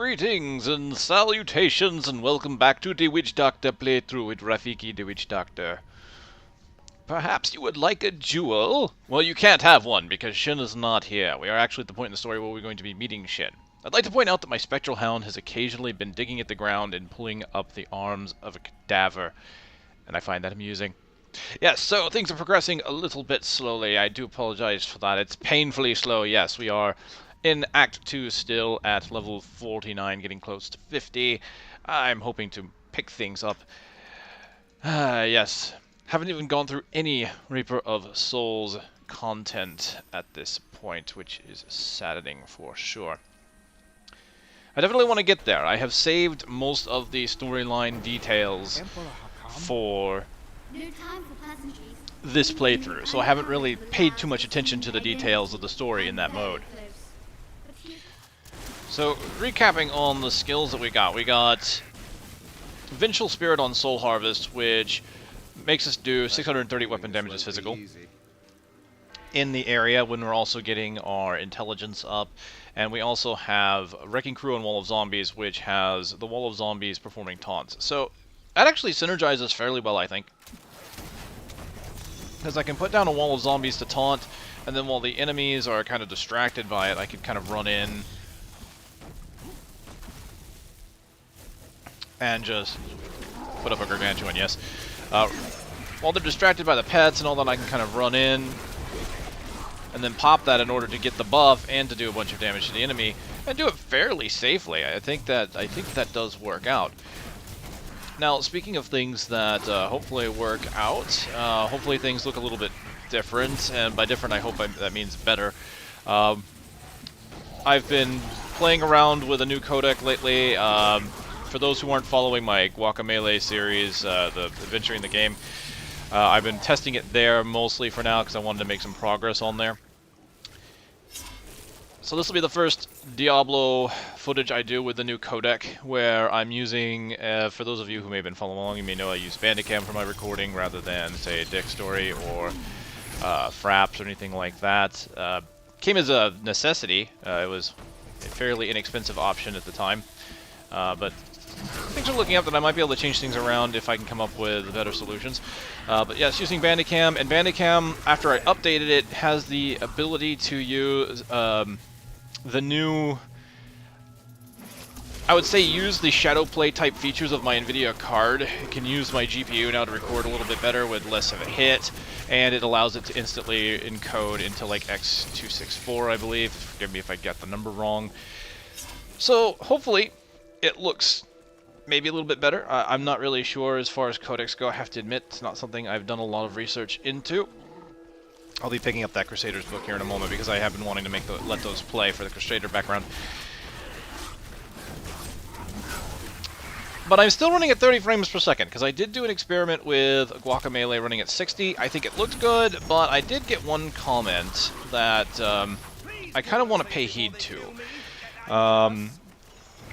Greetings and salutations and welcome back to The Witch Doctor playthrough with Rafiki the Witch Doctor. Perhaps you would like a jewel? Well, you can't have one because Shin is not here. We are actually at the point in the story where we're going to be meeting Shin. I'd like to point out that my spectral hound has occasionally been digging at the ground and pulling up the arms of a cadaver, and I find that amusing. Yes, so things are progressing a little bit slowly. I do apologize for that. It's painfully slow. Yes, we are in Act 2 still at level 49, getting close to 50. I'm hoping to pick things up. Yes, haven't even gone through any Reaper of Souls content at this point, which is saddening for sure. I definitely want to get there. I have saved most of the storyline details for this playthrough, so I haven't really paid too much attention to the details of the story in that mode. So, recapping on the skills that we got Vengeful Spirit on Soul Harvest, which makes us do 630 weapon damage as physical in the area when we're also getting our intelligence up. And we also have Wrecking Crew and Wall of Zombies, which has the Wall of Zombies performing taunts. So, that actually synergizes fairly well, I think. Because I can put down a Wall of Zombies to taunt, and then while the enemies are kind of distracted by it, I can kind of run in and just put up a gargantuan, yes. While they're distracted by the pets and all that, I can kind of run in and then pop that in order to get the buff and to do a bunch of damage to the enemy and do it fairly safely. I think that does work out. Now, speaking of things that hopefully work out, hopefully things look a little bit different, and by different I hope that means better. I've been playing around with a new codec lately. For those who aren't following my Guacamelee series, the adventure in the game, I've been testing it there mostly for now because I wanted to make some progress on there. So this will be the first Diablo footage I do with the new codec, where I'm using, for those of you who may have been following along, you may know I use Bandicam for my recording rather than, say, Dick Story or Fraps or anything like that. Came as a necessity. It was a fairly inexpensive option at the time, but things are looking up that I might be able to change things around if I can come up with better solutions. But yes, using Bandicam, and Bandicam, after I updated it, has the ability to use the new, I would say, use the shadow play type features of my NVIDIA card. It can use my GPU now to record a little bit better with less of a hit, and it allows it to instantly encode into like X264, I believe. Forgive me if I get the number wrong. So hopefully it looks maybe a little bit better. I'm not really sure as far as codecs go. I have to admit, it's not something I've done a lot of research into. I'll be picking up that Crusaders book here in a moment because I have been wanting to let those play for the Crusader background. But I'm still running at 30 frames per second because I did do an experiment with Guacamelee running at 60. I think it looked good, but I did get one comment that I kind of want to pay heed to.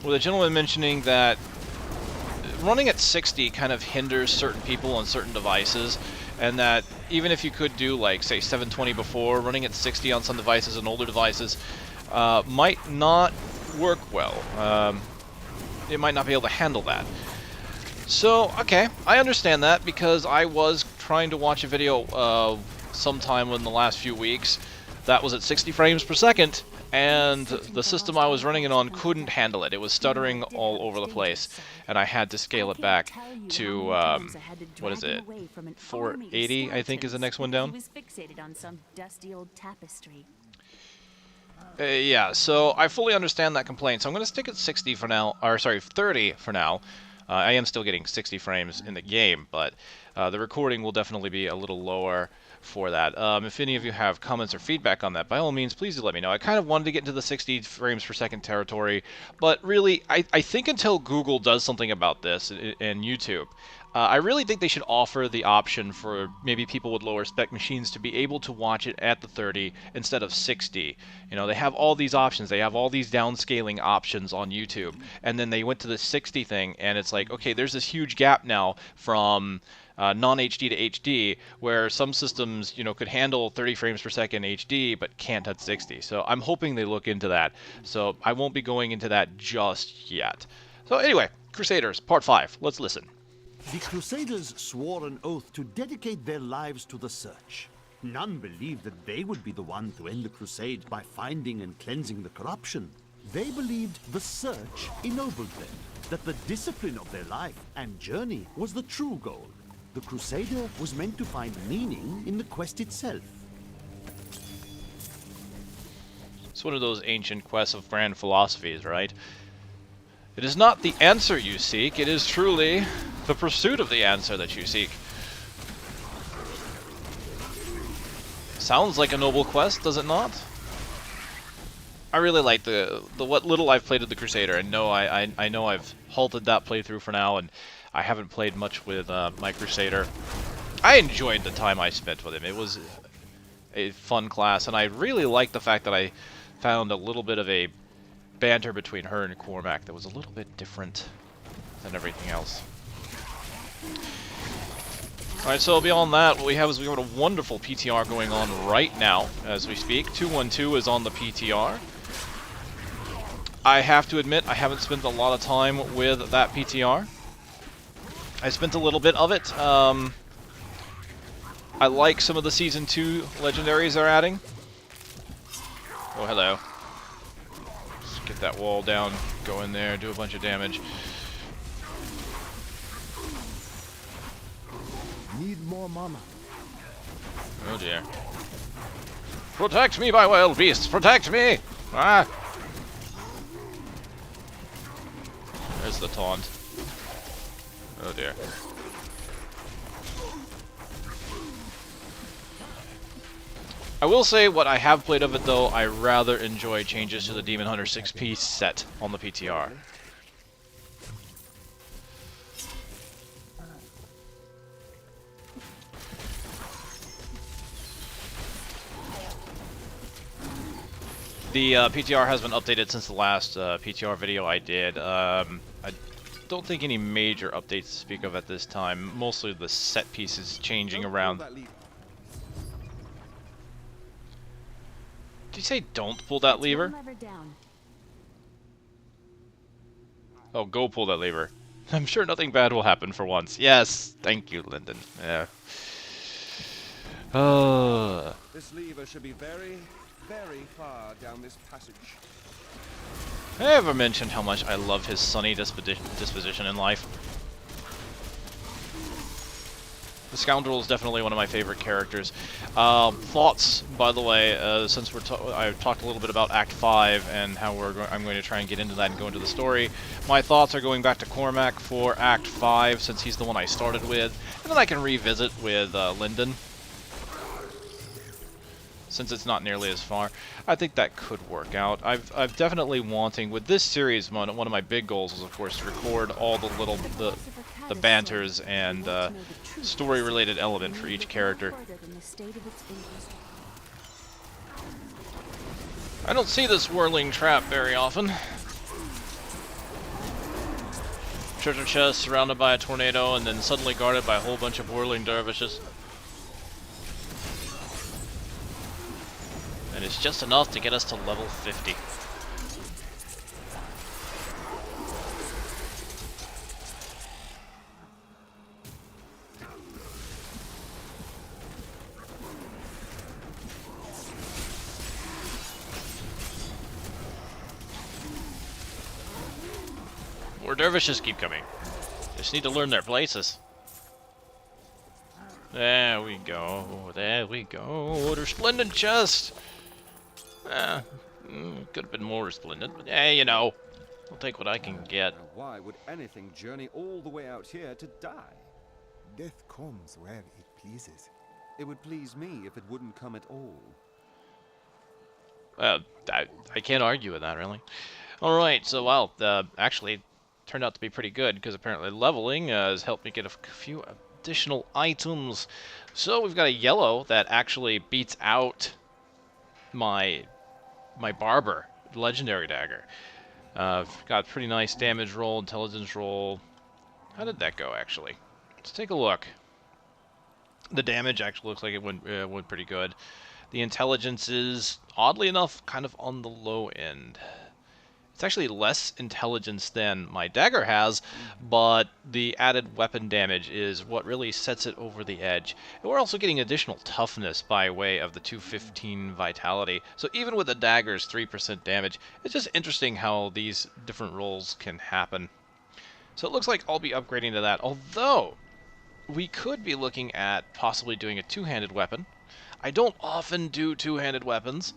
With a gentleman mentioning that running at 60 kind of hinders certain people on certain devices, and that even if you could do, like, say, 720 before, running at 60 on some devices and older devices might not work well. It might not be able to handle that. So, okay, I understand that because I was trying to watch a video sometime in the last few weeks that was at 60 frames per second, and the system I was running it on couldn't handle it. It was stuttering all over the place, and I had to scale it back to, what is it, 480, I think is the next one down. Yeah, so I fully understand that complaint, so I'm going to stick at 60 for now, or sorry, 30 for now. I am still getting 60 frames in the game, but the recording will definitely be a little lower for that. If any of you have comments or feedback on that, by all means, please do let me know. I kind of wanted to get into the 60 frames per second territory, but really, I think until Google does something about this, and YouTube, I really think they should offer the option for maybe people with lower spec machines to be able to watch it at the 30 instead of 60. You know, they have all these options. They have all these downscaling options on YouTube. And then they went to the 60 thing, and it's like, okay, there's this huge gap now from non-HD to HD, where some systems, you know, could handle 30 frames per second HD, but can't at 60. So I'm hoping they look into that. So I won't be going into that just yet. So anyway, Crusaders, Part 5. Let's listen. The Crusaders swore an oath to dedicate their lives to the search. None believed that they would be the one to end the crusade by finding and cleansing the corruption. They believed the search ennobled them, that the discipline of their life and journey was the true goal. The Crusader was meant to find meaning in the quest itself. It's one of those ancient quests of grand philosophies, right? It is not the answer you seek, it is truly the pursuit of the answer that you seek. Sounds like a noble quest, does it not? I really like the what little I've played of the Crusader, and I know I've halted that playthrough for now, and I haven't played much with my Crusader. I enjoyed the time I spent with him. It was a fun class, and I really like the fact that I found a little bit of a banter between her and Cormac that was a little bit different than everything else. Alright, so beyond that, what we have is we have a wonderful PTR going on right now as we speak. 212 is on the PTR. I have to admit, I haven't spent a lot of time with that PTR. I spent a little bit of it. I like some of the Season 2 legendaries they're adding. Oh, hello. Let's get that wall down, go in there, do a bunch of damage. Need more mana. Oh dear. Protect me, my wild beasts! Protect me! Ah! There's the taunt. Oh dear. I will say what I have played of it though, I rather enjoy changes to the Demon Hunter 6-piece set on the PTR. The PTR has been updated since the last PTR video I did. I don't think any major updates to speak of at this time. Mostly the set pieces changing around. Did you say don't pull that lever? Oh, go pull that lever. I'm sure nothing bad will happen for once. Yes, thank you, Lyndon. Yeah. This lever should be very far down this passage. Have I ever mentioned how much I love his sunny disposition in life? The Scoundrel is definitely one of my favorite characters. Thoughts, by the way, since I've talked a little bit about Act 5 and how I'm going to try and get into that and go into the story. My thoughts are going back to Cormac for Act 5, since he's the one I started with, and then I can revisit with Lyndon, since it's not nearly as far. I think that could work out. I've definitely wanting, with this series, one of my big goals is, of course, to record all the little, the banters and story-related element for each character. I don't see this whirling trap very often. Treasure chest surrounded by a tornado and then suddenly guarded by a whole bunch of whirling dervishes. And it's just enough to get us to level 50. More dervishes keep coming. Just need to learn their places. There we go. There we go. Resplendent chest. Could have been more resplendent, but hey, you know, I'll take what I can get. Why would anything journey all the way out here to die? Death comes where it pleases. It would please me if it wouldn't come at all. I can't argue with that, really. Alright, so, well, actually, turned out to be pretty good, because apparently leveling has helped me get a few additional items. So, we've got a yellow that actually beats out my barber legendary dagger. Got a pretty nice damage roll, intelligence roll. How did that go, actually? Let's take a look. The damage actually looks like it went pretty good. The intelligence is, oddly enough, kind of on the low end. It's actually less intelligence than my dagger has, but the added weapon damage is what really sets it over the edge. And we're also getting additional toughness by way of the 215 vitality. So even with the dagger's 3% damage, it's just interesting how these different rolls can happen. So it looks like I'll be upgrading to that, although we could be looking at possibly doing a two-handed weapon. I don't often do two-handed weapons.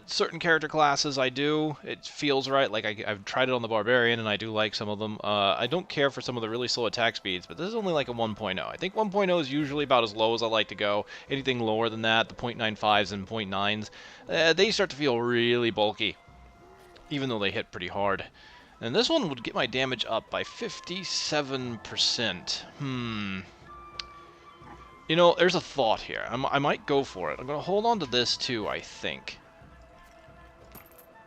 Certain character classes I do. It feels right. Like I've tried it on the Barbarian, and I do like some of them. I don't care for some of the really slow attack speeds, but this is only like a 1.0. I think 1.0 is usually about as low as I like to go. Anything lower than that, the 0.95s and 0.9s, they start to feel really bulky, even though they hit pretty hard. And this one would get my damage up by 57%. You know, there's a thought here. I might go for it. I'm going to hold on to this too, I think.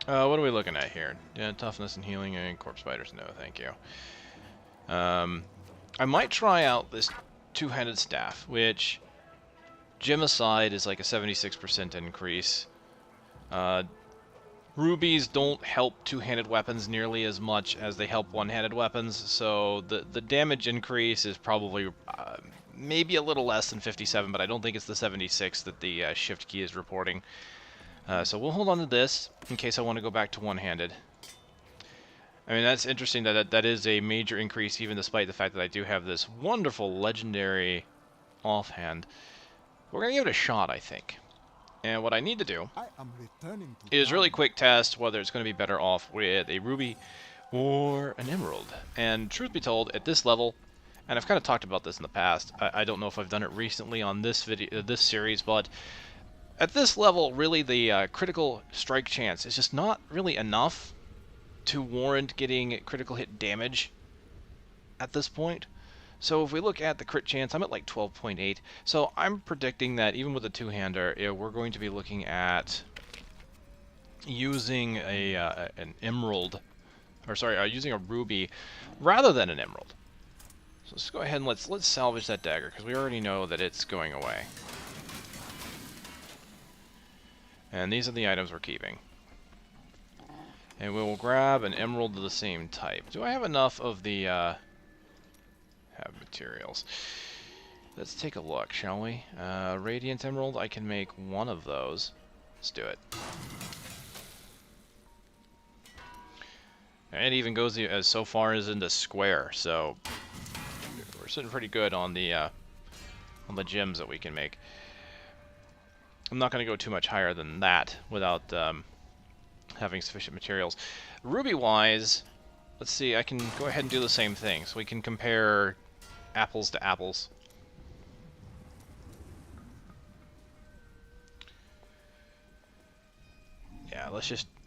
What are we looking at here? Yeah, toughness and healing and corpse spiders. No, thank you. I might try out this two-handed staff, which, gem aside, is like a 76% increase. Rubies don't help two-handed weapons nearly as much as they help one-handed weapons, so the damage increase is probably maybe a little less than 57, but I don't think it's the 76 that the shift key is reporting. So we'll hold on to this in case I want to go back to one-handed. I mean, that's interesting that is a major increase, even despite the fact that I do have this wonderful legendary offhand. We're going to give it a shot, I think. And what I need to do is really quick test whether it's going to be better off with a ruby or an emerald. And truth be told, at this level, and I've kind of talked about this in the past, I don't know if I've done it recently on this video, this series, but at this level, really the critical strike chance is just not really enough to warrant getting critical hit damage at this point. So if we look at the crit chance, I'm at like 12.8. So I'm predicting that even with a two-hander, we're going to be looking at using an emerald, or sorry, using a ruby rather than an emerald. So let's go ahead and let's salvage that dagger, because we already know that it's going away. And these are the items we're keeping. And we will grab an emerald of the same type. Do I have enough of the have materials? Let's take a look, shall we? Radiant emerald, I can make one of those. Let's do it. And it even goes as so far as into square, so we're sitting pretty good on the gems that we can make. I'm not going to go too much higher than that without having sufficient materials. Ruby-wise, let's see, I can go ahead and do the same thing, so we can compare apples to apples. Yeah,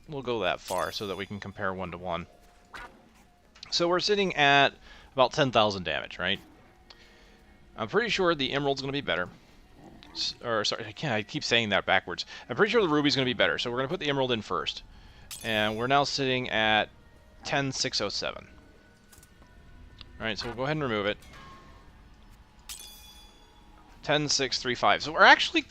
we'll go that far so that we can compare 1 to 1. So we're sitting at about 10,000 damage, right? I'm pretty sure the emerald's going to be better. Or, sorry, I keep saying that backwards. I'm pretty sure the ruby's going to be better, so we're going to put the emerald in first. And we're now sitting at 10,607. Alright, so we'll go ahead and remove it. 10,635. So we're actually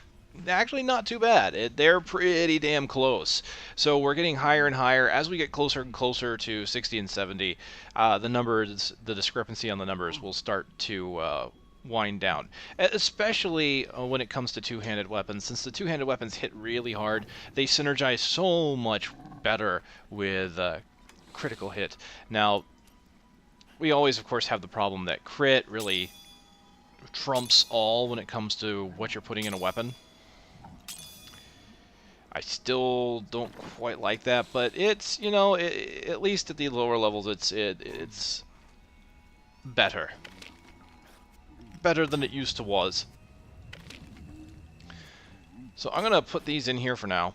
not too bad. They're pretty damn close. So we're getting higher and higher. As we get closer and closer to 60 and 70, the discrepancy on the numbers will start to wind down. Especially when it comes to two-handed weapons. Since the two-handed weapons hit really hard, they synergize so much better with critical hit. Now, we always, of course, have the problem that crit really trumps all when it comes to what you're putting in a weapon. I still don't quite like that, but it's, you know, at least at the lower levels, it's better. Better than it used to was. So I'm going to put these in here for now,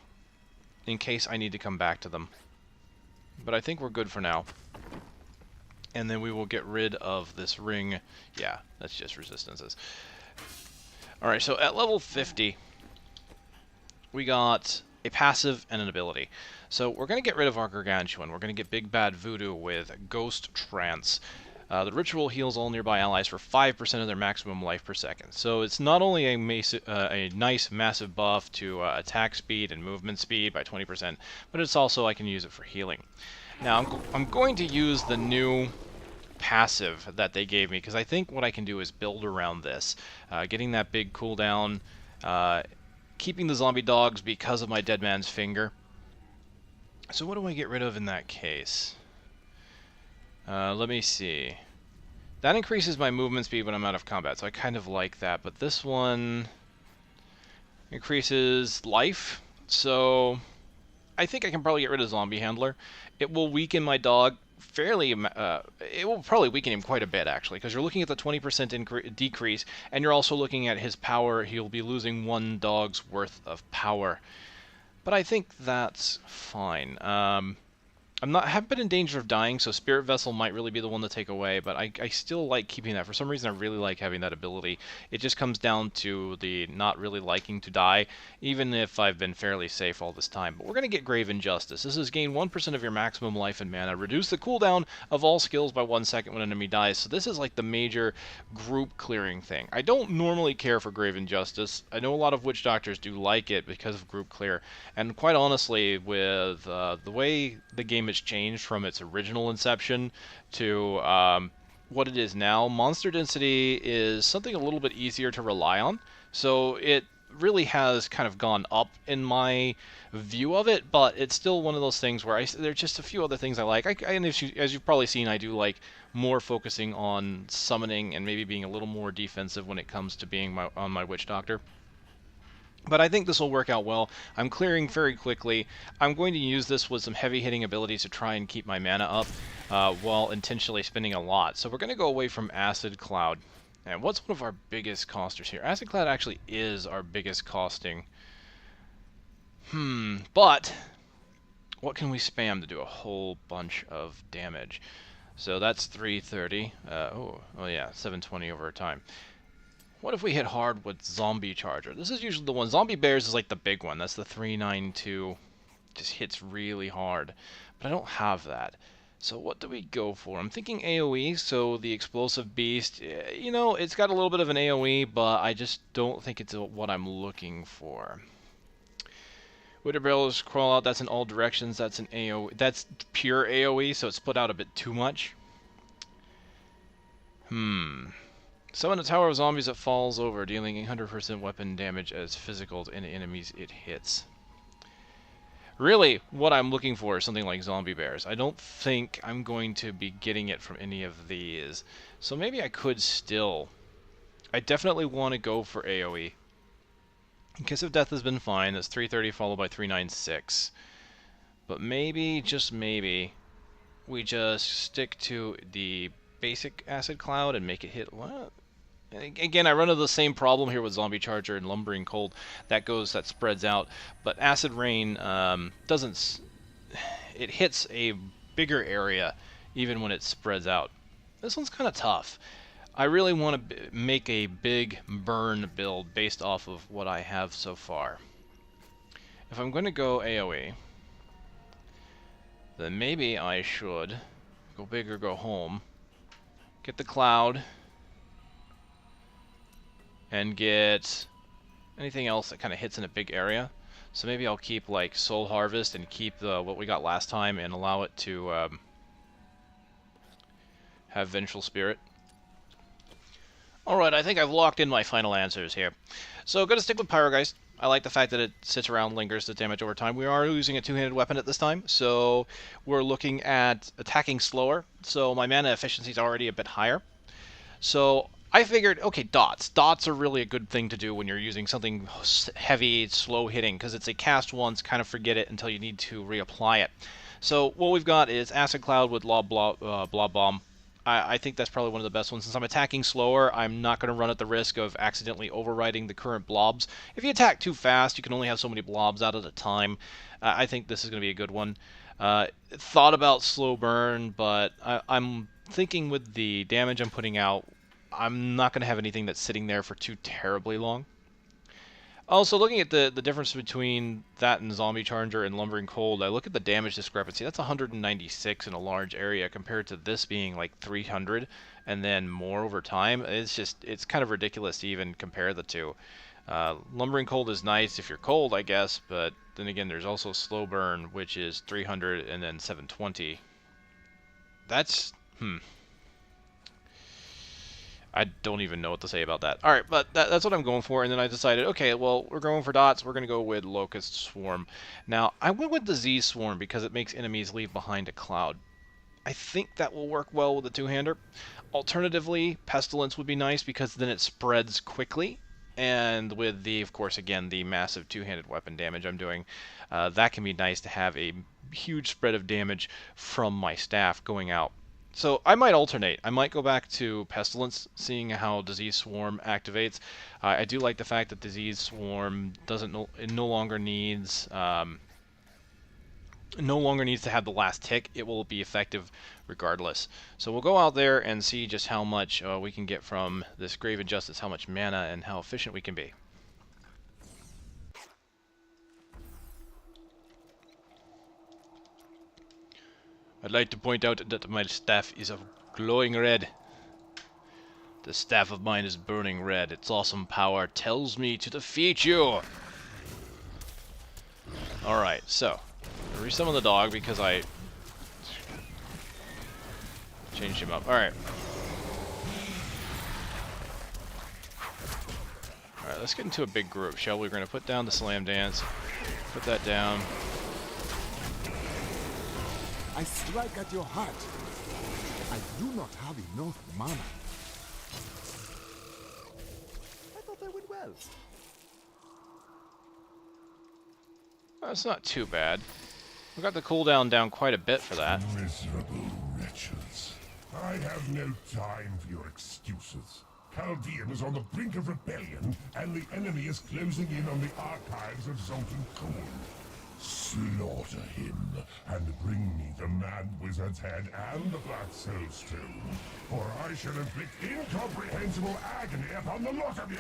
in case I need to come back to them. But I think we're good for now. And then we will get rid of this ring. Yeah, that's just resistances. Alright, so at level 50, we got a passive and an ability. So we're going to get rid of our Gargantuan. We're going to get Big Bad Voodoo with Ghost Trance. The ritual heals all nearby allies for 5% of their maximum life per second. So it's not only a nice massive buff to attack speed and movement speed by 20%, but it's also I can use it for healing. Now I'm going to use the new passive that they gave me, because I think what I can do is build around this. Getting that big cooldown, keeping the zombie dogs because of my dead man's finger. So what do I get rid of in that case? Let me see. That increases my movement speed when I'm out of combat, so I kind of like that. But this one increases life, so I think I can probably get rid of Zombie Handler. It will weaken my dog fairly, it will probably weaken him quite a bit, actually, because you're looking at the 20% decrease, and you're also looking at his power. He'll be losing one dog's worth of power. But I think that's fine. I haven't been in danger of dying, so Spirit Vessel might really be the one to take away, but I still like keeping that. For some reason, I really like having that ability. It just comes down to the not really liking to die, even if I've been fairly safe all this time. But we're going to get Grave Injustice. This is gain 1% of your maximum life and mana. Reduce the cooldown of all skills by 1 second when an enemy dies. So this is like the major group clearing thing. I don't normally care for Grave Injustice. I know a lot of Witch Doctors do like it because of group clear. And quite honestly, with the way the game is changed from its original inception to what it is now, monster density is something a little bit easier to rely on. So it really has kind of gone up in my view of it, but it's still one of those things where there's just a few other things I like. And as you've probably seen, I do like more focusing on summoning and maybe being a little more defensive when it comes to being on my Witch Doctor. But I think this will work out well. I'm clearing very quickly. I'm going to use this with some heavy hitting abilities to try and keep my mana up while intentionally spending a lot. So we're going to go away from Acid Cloud. And what's one of our biggest costers here? Acid Cloud actually is our biggest costing. But what can we spam to do a whole bunch of damage? So that's 330. Oh yeah, 720 over time. What if we hit hard with Zombie Charger? This is usually the one. Zombie Bears is like the big one. That's the 392. Just hits really hard. But I don't have that. So what do we go for? I'm thinking AoE, so the Explosive Beast, you know, it's got a little bit of an AoE, but I just don't think it's what I'm looking for. Wither Barrels Crawl Out, that's in all directions. That's an AoE. That's pure AoE, so it's split out a bit too much. Summon a tower of zombies that falls over, dealing 100% weapon damage as physical to any enemies it hits. Really, what I'm looking for is something like Zombie Bears. I don't think I'm going to be getting it from any of these. So maybe I could still. I definitely want to go for AoE. Kiss of Death has been fine. That's 330 followed by 396. But maybe, just maybe, we just stick to the basic Acid Cloud and make it hit... What? Again, I run into the same problem here with Zombie Charger and Lumbering Cold. That spreads out. But Acid Rain doesn't... It hits a bigger area even when it spreads out. This one's kind of tough. I really want to make a big burn build based off of what I have so far. If I'm going to go AoE, then maybe I should go big or go home. Get the Cloud. And get anything else that kind of hits in a big area. So maybe I'll keep like Soul Harvest and keep what we got last time and allow it to have Vengeful Spirit. Alright, I think I've locked in my final answers here. So going to stick with Pyrogeist. I like the fact that it sits around, lingers, does damage over time. We are using a two-handed weapon at this time, so we're looking at attacking slower. So my mana efficiency is already a bit higher. So I figured, okay, dots. Dots are really a good thing to do when you're using something heavy, slow hitting, because it's a cast once, kind of forget it until you need to reapply it. So what we've got is Acid Cloud with Blob Bomb. I think that's probably one of the best ones. Since I'm attacking slower, I'm not going to run at the risk of accidentally overriding the current blobs. If you attack too fast, you can only have so many blobs out at a time. I think this is going to be a good one. Thought about Slow Burn, but I'm thinking with the damage I'm putting out, I'm not going to have anything that's sitting there for too terribly long. Also, looking at the difference between that and Zombie Charger and Lumbering Cold, I look at the damage discrepancy. That's 196 in a large area compared to this being like 300 and then more over time. It's kind of ridiculous to even compare the two. Lumbering Cold is nice if you're cold, I guess, but then again, there's also Slow Burn, which is 300 and then 720. That's, I don't even know what to say about that. Alright, but that's what I'm going for, and then I decided, okay, well, we're going for dots, we're going to go with Locust Swarm. Now, I went with Disease Swarm because it makes enemies leave behind a cloud. I think that will work well with the two-hander. Alternatively, Pestilence would be nice because then it spreads quickly, and with the, of course, again, the massive two-handed weapon damage I'm doing, that can be nice to have a huge spread of damage from my staff going out. So I might alternate. I might go back to Pestilence, seeing how Disease Swarm activates. I do like the fact that Disease Swarm it no longer needs to have the last tick. It will be effective regardless. So we'll go out there and see just how much we can get from this Grave Injustice, how much mana, and how efficient we can be. I'd like to point out that my staff is of glowing red. The staff of mine is burning red. Its awesome power tells me to defeat you. Alright, so I resummon the dog because I changed him up. Alright. Alright, let's get into a big group, shall we? We're going to put down the Slam Dance. Put that down. I strike at your heart. I do not have enough mana. I thought they went well. That's not too bad. We got the cooldown down quite a bit for that. Miserable wretches. I have no time for your excuses. Chaldean is on the brink of rebellion, and the enemy is closing in on the archives of Zoltan Kuhl. Slaughter him, and bring me the Mad Wizard's head and the Black Soul Stone, or I shall inflict incomprehensible agony upon the lot of you!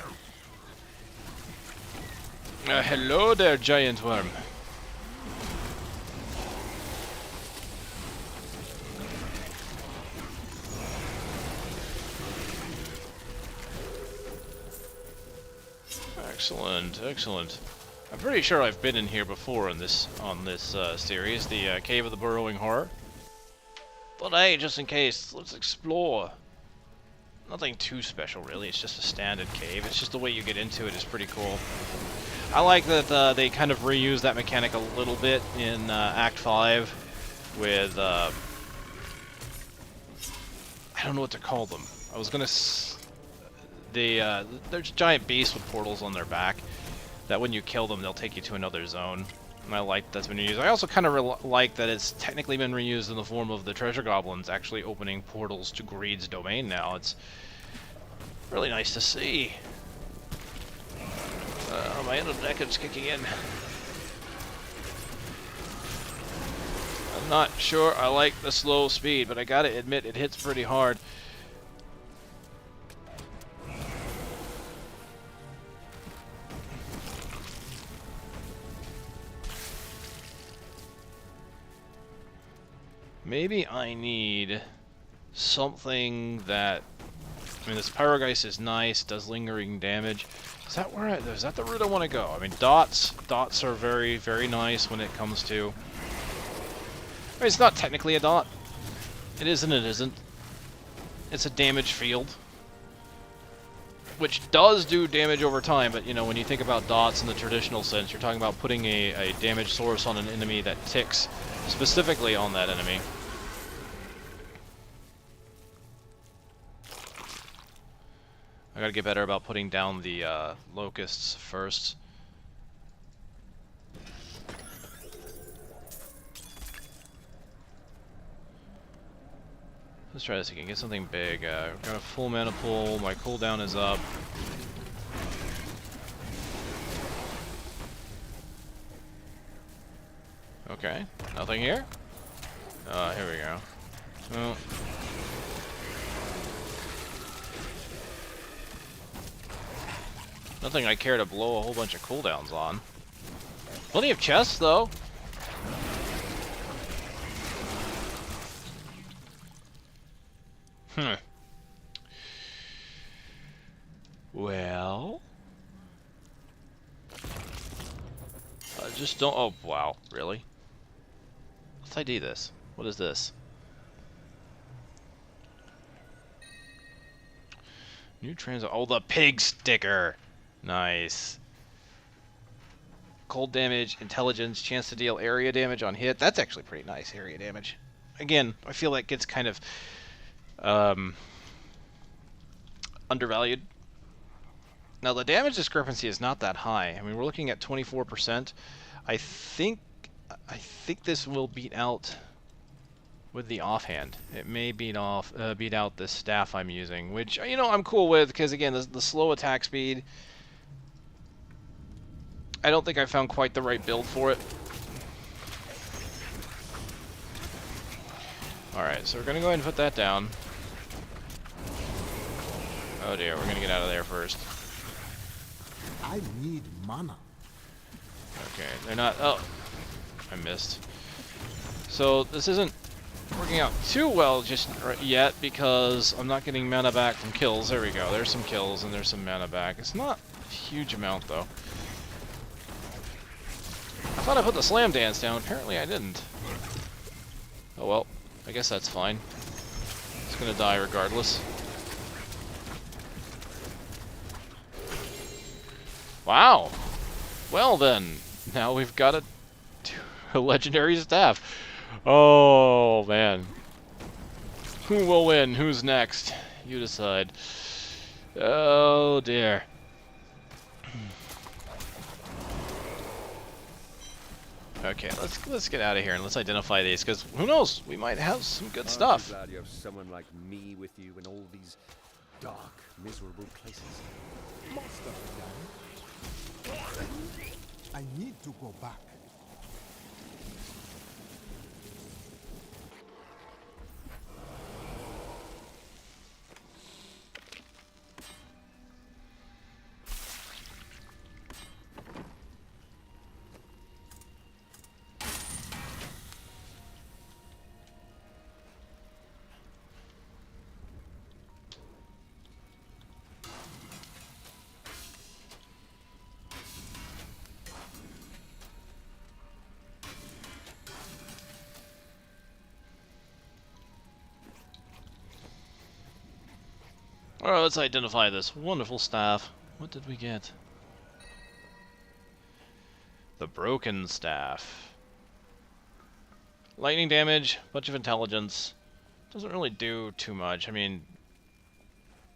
Hello there, giant worm. Excellent, excellent. I'm pretty sure I've been in here before on this series, the Cave of the Burrowing Horror. But hey, just in case, let's explore. Nothing too special, really. It's just a standard cave. It's just the way you get into it is pretty cool. I like that they kind of reuse that mechanic a little bit in Act 5 with, I don't know what to call them. I was gonna... there's giant beasts with portals on their back that when you kill them, they'll take you to another zone. And I like that's been reused. I also kind of like that it's technically been reused in the form of the treasure goblins actually opening portals to Greed's domain now. It's really nice to see. My inner deckard's kicking in. I'm not sure I like the slow speed, but I gotta admit it hits pretty hard. Maybe I need something that... I mean, this Pyrogeist is nice, does lingering damage. Is that where is that the route I want to go? I mean, dots are very, very nice when it comes to... I mean, it's not technically a dot. It is and it isn't. It's a damage field. Which does do damage over time, but, you know, when you think about dots in the traditional sense, you're talking about putting a damage source on an enemy that ticks specifically on that enemy. I gotta get better about putting down the locusts first. Let's try this again. Get something big. Got a full mana pool. My cooldown is up. Okay, nothing here? Here we go. Well. Nothing I care to blow a whole bunch of cooldowns on. Plenty of chests, though. Well... just don't... Oh, wow. Really? Let's ID this. What is this? New trans... Oh, the pig sticker! Nice. Cold damage, intelligence, chance to deal area damage on hit. That's actually pretty nice, area damage. Again, I feel like it's kind of... undervalued. Now, the damage discrepancy is not that high. I mean, we're looking at 24%. I think this will beat out with the offhand. It may beat out the staff I'm using, which, you know, I'm cool with, because again, the slow attack speed, I don't think I found quite the right build for it. Alright, so we're going to go ahead and put that down. Oh dear, we're going to get out of there first. I need mana. Okay, they're not... Oh, I missed. So this isn't working out too well just yet because I'm not getting mana back from kills. There we go. There's some kills and there's some mana back. It's not a huge amount though. I thought I put the slam dance down. Apparently I didn't. Oh well. I guess that's fine. It's gonna die regardless. Wow. Well then, now we've got a legendary staff. Oh man. Who will win? Who's next? You decide. Oh dear. Okay, let's get out of here and let's identify these, because who knows? We might have some good stuff. I'm glad you have someone like me with you in all these dark, miserable places. Most of the time. I need to go back. Alright, let's identify this wonderful staff. What did we get? The broken staff. Lightning damage, bunch of intelligence. Doesn't really do too much. I mean,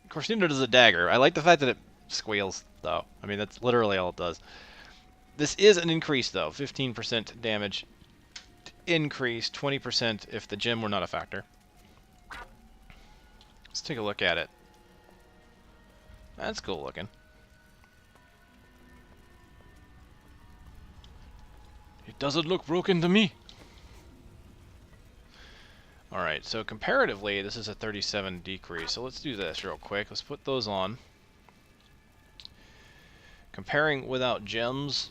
of course, neither does a dagger. I like the fact that it squeals, though. I mean, that's literally all it does. This is an increase, though. 15% damage increase, 20% if the gem were not a factor. Let's take a look at it. That's cool looking. It doesn't look broken to me. Alright, so comparatively, this is a 37 decrease. So let's do this real quick. Let's put those on. Comparing without gems,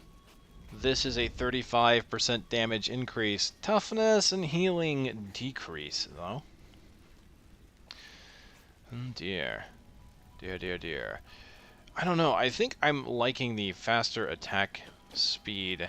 this is a 35% damage increase. Toughness and healing decrease, though. Oh dear. Dear, dear, dear. I don't know. I think I'm liking the faster attack speed.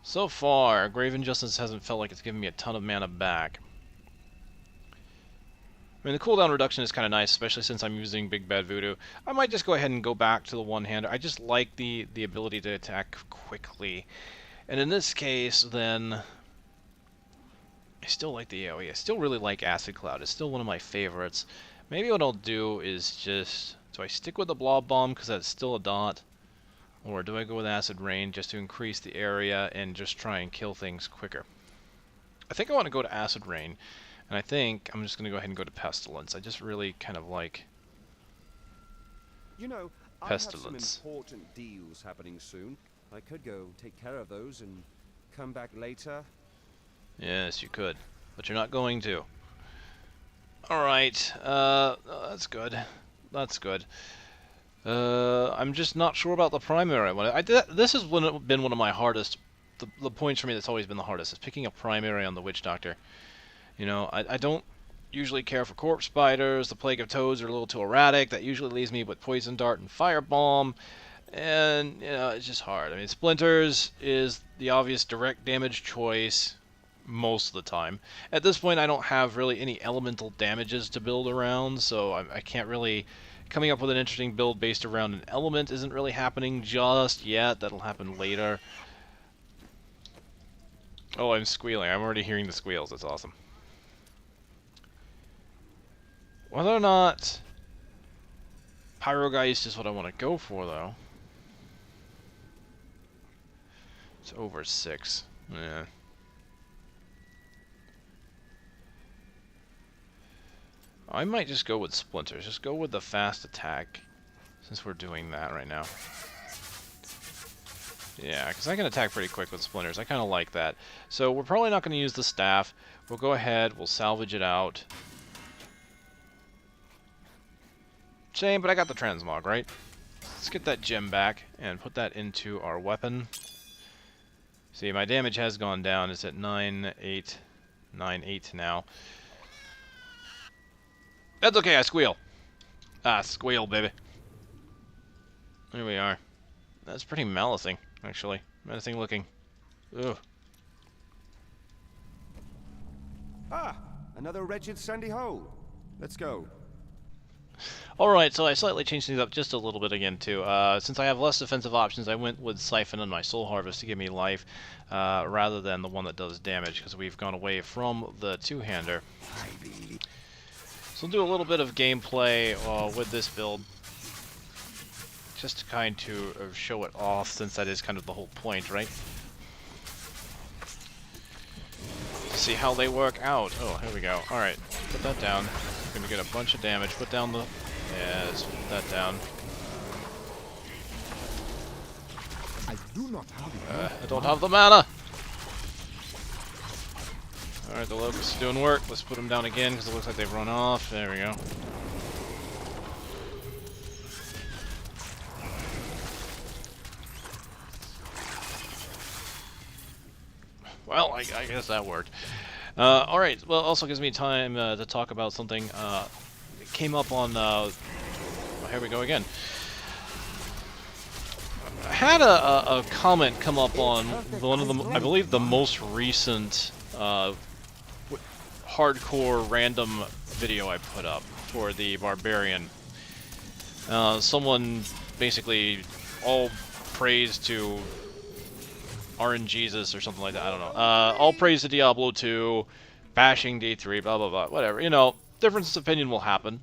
So far, Grave Injustice hasn't felt like it's given me a ton of mana back. I mean, the cooldown reduction is kind of nice, especially since I'm using Big Bad Voodoo. I might just go ahead and go back to the one-hander. I just like the ability to attack quickly. And in this case, then, I still like the AoE. I still really like Acid Cloud. It's still one of my favorites. Maybe what I'll do is just... Do I stick with the Blob Bomb because that's still a dot? Or do I go with Acid Rain just to increase the area and just try and kill things quicker? I think I want to go to Acid Rain. And I think I'm just going to go ahead and go to Pestilence. I just really kind of like... You know, I have some Pestilence. important deals happening soon. I could go take care of those and come back later. Yes, you could, but you're not going to. Alright, that's good. That's good. I'm just not sure about the primary one. This has been one of my hardest, the points for me that's always been the hardest, is picking a primary on the Witch Doctor. You know, I don't usually care for Corpse Spiders, the Plague of Toads are a little too erratic, that usually leaves me with Poison Dart and Firebomb, and, you know, it's just hard. I mean, Splinters is the obvious direct damage choice most of the time. At this point, I don't have really any elemental damages to build around, so I can't really... Coming up with an interesting build based around an element isn't really happening just yet. That'll happen later. Oh, I'm squealing. I'm already hearing the squeals. That's awesome. Whether or not Pyrogeist is what I want to go for, though. It's over 6. Yeah. I might just go with Splinters. Just go with the fast attack, since we're doing that right now. Yeah, because I can attack pretty quick with Splinters. I kind of like that. So we're probably not going to use the staff. We'll go ahead. We'll salvage it out. Shame, but I got the transmog, right? Let's get that gem back and put that into our weapon. See, my damage has gone down. It's at 9.8 now. That's okay, I squeal. Ah, squeal, baby. There we are. That's pretty menacing, actually. Menacing looking. Ugh. Ah, another wretched sandy hole. Let's go. Alright, so I slightly changed things up just a little bit again, too. Since I have less defensive options, I went with Siphon and my Soul Harvest to give me life, rather than the one that does damage, because we've gone away from the two-hander. So we'll do a little bit of gameplay with this build, just to kind of show it off, since that is kind of the whole point, right? To see how they work out. Oh, here we go. Alright, put that down. We're going to get a bunch of damage. Put down the... Yes, put that down. I do not have I don't have the mana! Alright, the Locust is doing work. Let's put them down again, because it looks like they've run off. There we go. Well, I guess that worked. Alright, well, it also gives me time to talk about something. It came up on... oh, here we go again. I had a comment come up on one of the, I believe, the most recent hardcore random video I put up for the Barbarian. Someone basically all praise to RNGesus or something like that, I don't know. All praise to Diablo 2, bashing D3, blah blah blah, whatever. You know, difference of opinion will happen.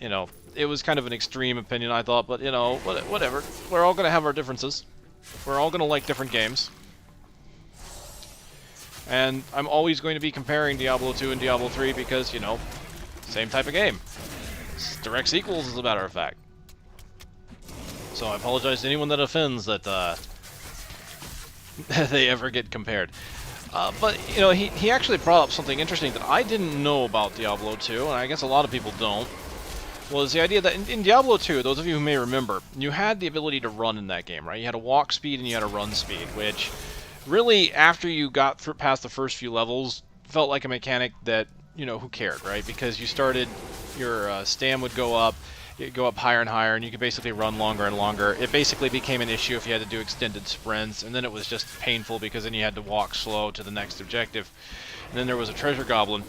You know, it was kind of an extreme opinion, I thought, but you know, whatever. We're all gonna have our differences. We're all gonna like different games. And I'm always going to be comparing Diablo 2 and Diablo 3 because, you know, same type of game. It's direct sequels, as a matter of fact. So I apologize to anyone that offends that they ever get compared. But, you know, he actually brought up something interesting that I didn't know about Diablo 2, and I guess a lot of people don't, was the idea that in Diablo 2, those of you who may remember, you had the ability to run in that game, right? You had a walk speed and you had a run speed, which... really, after you got past the first few levels, felt like a mechanic that, you know, who cared, right? Because you started, your stam would go up, it'd go up higher and higher, and you could basically run longer and longer. It basically became an issue if you had to do extended sprints, and then it was just painful because then you had to walk slow to the next objective. And then there was a treasure goblin.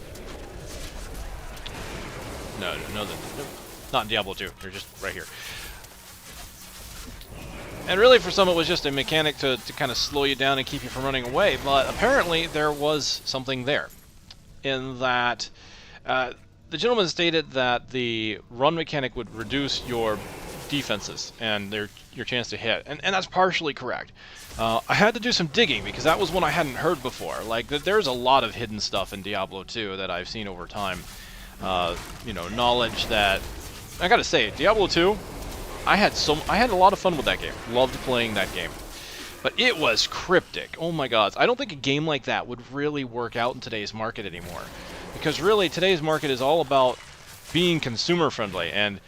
No, not in Diablo 2. They're just right here. And really, for some, it was just a mechanic to kind of slow you down and keep you from running away. But apparently, there was something there. In that, the gentleman stated that the run mechanic would reduce your defenses and your chance to hit. And that's partially correct. I had to do some digging, because that was one I hadn't heard before. Like, there's a lot of hidden stuff in Diablo 2 that I've seen over time. You know, knowledge that... I gotta say, Diablo 2... I had a lot of fun with that game. Loved playing that game. But it was cryptic. Oh my god. I don't think a game like that would really work out in today's market anymore. Because really, today's market is all about being consumer friendly and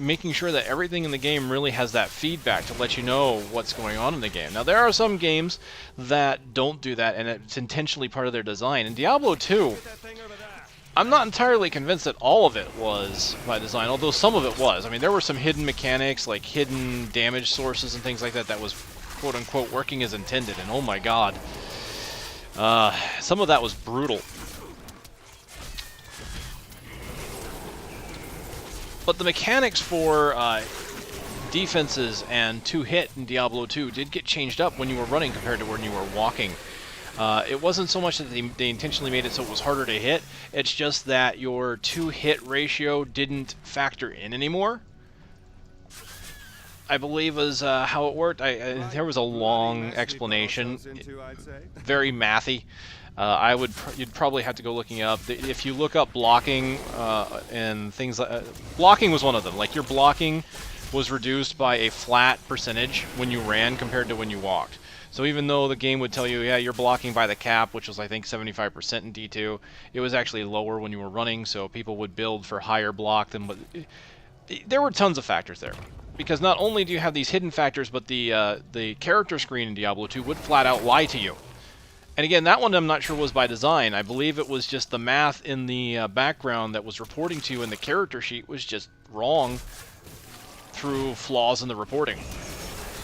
making sure that everything in the game really has that feedback to let you know what's going on in the game. Now, there are some games that don't do that, and it's intentionally part of their design. In Diablo 2, I'm not entirely convinced that all of it was by design, although some of it was. I mean, there were some hidden mechanics, like hidden damage sources and things like that, that was quote-unquote working as intended, and oh my god. Some of that was brutal. But the mechanics for defenses and 2-hit in Diablo 2 did get changed up when you were running compared to when you were walking. It wasn't so much that they intentionally made it so it was harder to hit, it's just that your 2-hit ratio didn't factor in anymore. I believe is how it worked. There was a long explanation, very mathy. You'd probably have to go looking up. If you look up blocking and things like blocking was one of them. Like your blocking was reduced by a flat percentage when you ran compared to when you walked. So even though the game would tell you, yeah, you're blocking by the cap, which was I think 75% in D2, it was actually lower when you were running. So people would build for higher block than what. There were tons of factors there. Because not only do you have these hidden factors, but the character screen in Diablo 2 would flat out lie to you. And again, that one I'm not sure was by design. I believe it was just the math in the background that was reporting to you in the character sheet was just wrong through flaws in the reporting.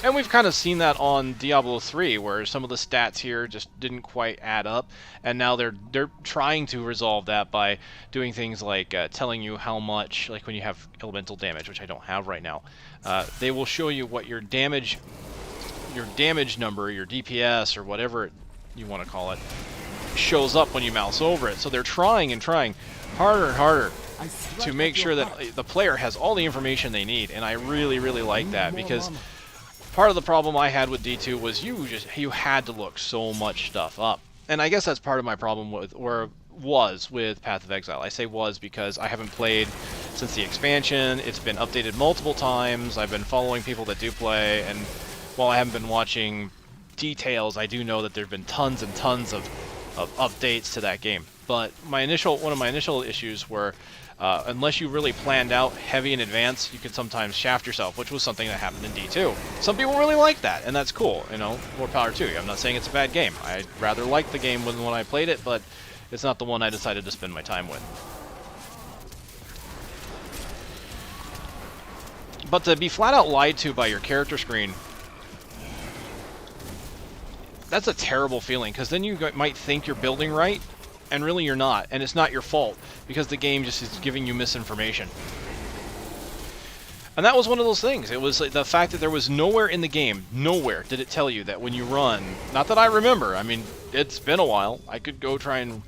And we've kind of seen that on Diablo 3, where some of the stats here just didn't quite add up, and now they're trying to resolve that by doing things like telling you how much, like when you have elemental damage, which I don't have right now, they will show you what your damage number, your DPS, or whatever you want to call it, shows up when you mouse over it. So they're trying and trying harder and harder to make sure that the player has all the information they need, and I really, really like that, because part of the problem I had with D2 was you had to look so much stuff up. And I guess that's part of my problem with Path of Exile. I say was because I haven't played since the expansion. It's been updated multiple times. I've been following people that do play, and while I haven't been watching details, I do know that there've been tons and tons of updates to that game. But one of my initial issues were unless you really planned out heavy in advance, you could sometimes shaft yourself, which was something that happened in D2. Some people really like that, and that's cool. You know, more power to you. I'm not saying it's a bad game. I rather liked the game when I played it, but it's not the one I decided to spend my time with. But to be flat out lied to by your character screen, that's a terrible feeling, because then you might think you're building right, and really you're not, and it's not your fault, because the game just is giving you misinformation. And that was one of those things. It was the fact that there was nowhere in the game, nowhere did it tell you that when you run, not that I remember, I mean, it's been a while, I could go try and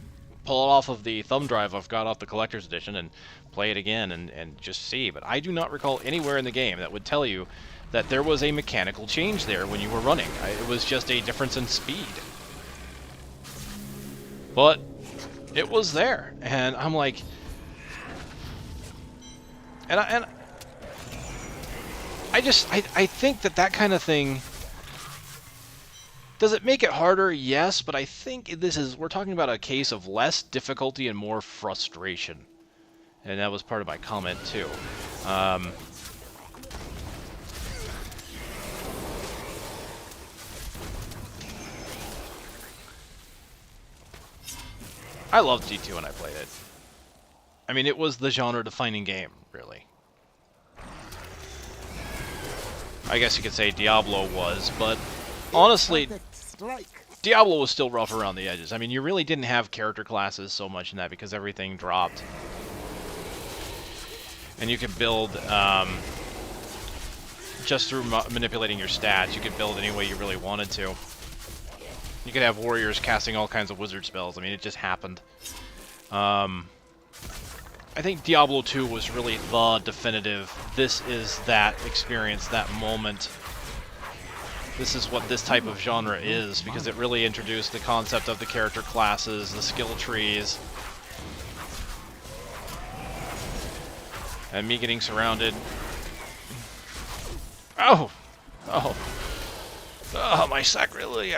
pull it off of the thumb drive I've got off the collector's edition and play it again and just see, but I do not recall anywhere in the game that would tell you that there was a mechanical change there when you were running. It was just a difference in speed. But it was there, and I'm like, I think that kind of thing, does it make it harder? Yes, but I think we're talking about a case of less difficulty and more frustration. And that was part of my comment too. I loved D2 when I played it. I mean, it was the genre-defining game, really. I guess you could say Diablo was, but honestly, Diablo was still rough around the edges. I mean, you really didn't have character classes so much in that because everything dropped. And you could build, just through manipulating your stats, you could build any way you really wanted to. You could have warriors casting all kinds of wizard spells. I mean, it just happened. I think Diablo 2 was really the definitive, this is that experience, that moment. This is what this type of genre is, because it really introduced the concept of the character classes, the skill trees. And me getting surrounded Oh! Oh! Oh, my sacrilege!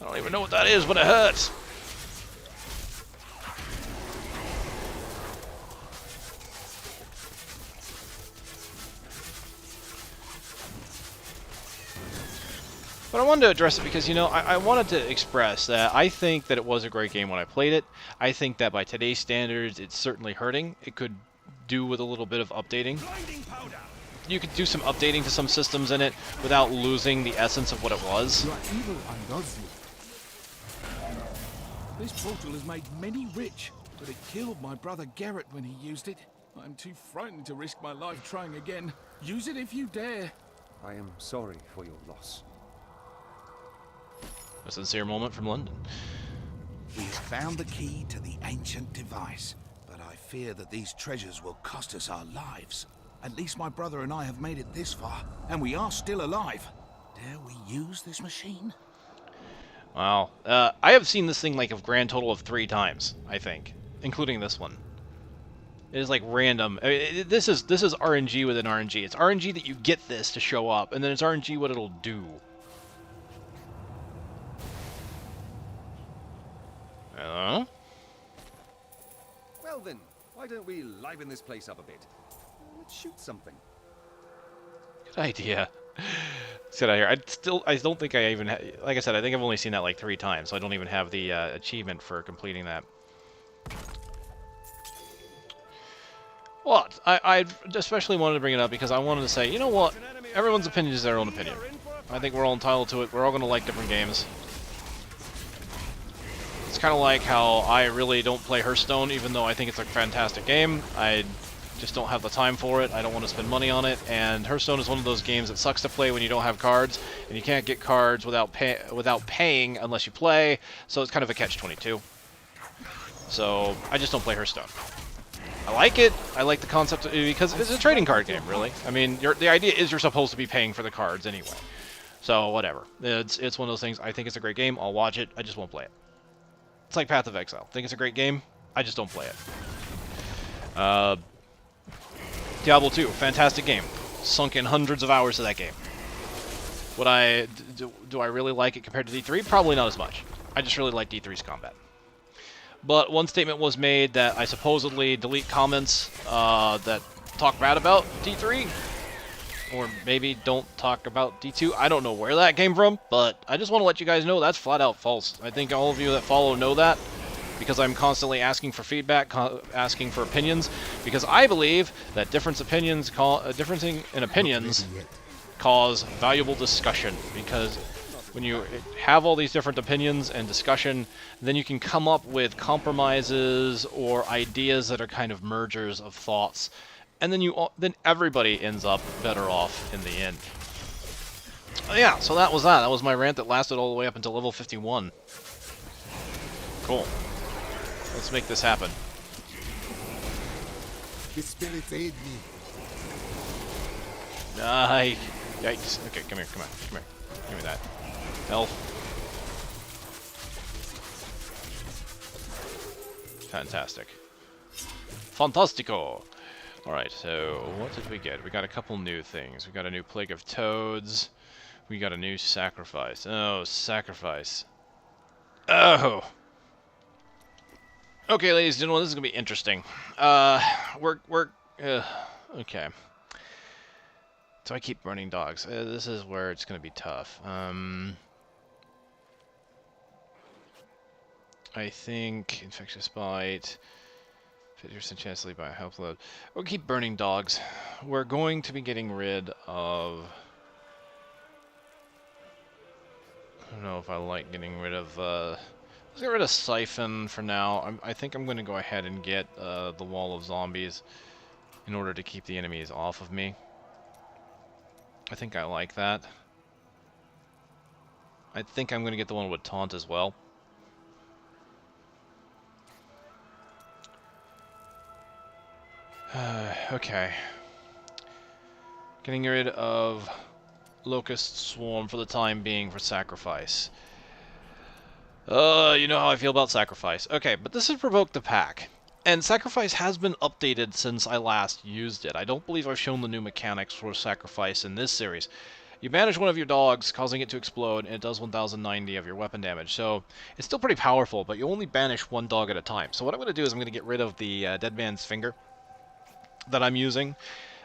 I don't even know what that is, but it hurts! But I wanted to address it because, you know, I wanted to express that I think that it was a great game when I played it. I think that by today's standards, it's certainly hurting. It could do with a little bit of updating. You could do some updating to some systems in it without losing the essence of what it was. You are evil and loves you. This portal has made many rich, but it killed my brother Garrett when he used it. I'm too frightened to risk my life trying again. Use it if you dare. I am sorry for your loss. A sincere moment from London. We have found the key to the ancient device, but I fear that these treasures will cost us our lives. At least my brother and I have made it this far, and we are still alive. Dare we use this machine? Wow. I have seen this thing like a grand total of 3 times, I think, including this one. It is like random. This is RNG within RNG. It's RNG that you get this to show up, and then it's RNG what it'll do. Hello? Well then, why don't we liven this place up a bit? Let's shoot something. Good idea. Let's get out of here. I don't think I even, like I said, I think I've only seen that like 3 times, so I don't even have the achievement for completing that. What? I especially wanted to bring it up because I wanted to say, you know what? Everyone's opinion is their own opinion. I think we're all entitled to it. We're all going to like different games. It's kind of like how I really don't play Hearthstone, even though I think it's a fantastic game. I just don't have the time for it. I don't want to spend money on it. And Hearthstone is one of those games that sucks to play when you don't have cards, and you can't get cards without paying unless you play. So it's kind of a catch-22. So I just don't play Hearthstone. I like it. I like the concept because it's a trading card game, really. I mean, the idea is you're supposed to be paying for the cards anyway. So whatever. It's one of those things. I think it's a great game. I'll watch it. I just won't play it. It's like Path of Exile. Think it's a great game. I just don't play it. Diablo 2, fantastic game. Sunk in hundreds of hours to that game. Do I really like it compared to D3? Probably not as much. I just really like D3's combat. But one statement was made that I supposedly delete comments that talk bad about D3. Or maybe don't talk about D2. I don't know where that came from, but I just want to let you guys know that's flat out false. I think all of you that follow know that, because I'm constantly asking for feedback, asking for opinions, because I believe that difference in opinions cause valuable discussion, because when you have all these different opinions and discussion, then you can come up with compromises or ideas that are kind of mergers of thoughts. And then everybody ends up better off in the end. Yeah, so that was that. That was my rant that lasted all the way up until level 51. Cool. Let's make this happen. The spirits aid me. Yikes. Okay, come here. Give me that. Health. Fantastic. Fantastico! Alright, so what did we get? We got a couple new things. We got a new Plague of Toads. We got a new Sacrifice. Oh, Sacrifice. Oh! Okay, ladies and gentlemen, this is gonna be interesting. Okay. So I keep burning dogs. This is where it's gonna be tough. I think Infectious Bite... Fetish and chance to leave by a health load. We'll keep burning dogs. We're going to be getting rid of... I don't know if I like getting rid of... Let's get rid of Siphon for now. I think I'm going to go ahead and get the Wall of Zombies in order to keep the enemies off of me. I think I like that. I think I'm going to get the one with Taunt as well. Okay. Getting rid of Locust Swarm for the time being for Sacrifice. You know how I feel about Sacrifice. Okay, but this is Provoke the Pack. And Sacrifice has been updated since I last used it. I don't believe I've shown the new mechanics for Sacrifice in this series. You banish one of your dogs, causing it to explode, and it does 1090 of your weapon damage. So it's still pretty powerful, but you only banish one dog at a time. So what I'm going to do is I'm going to get rid of the Dead Man's Finger that I'm using.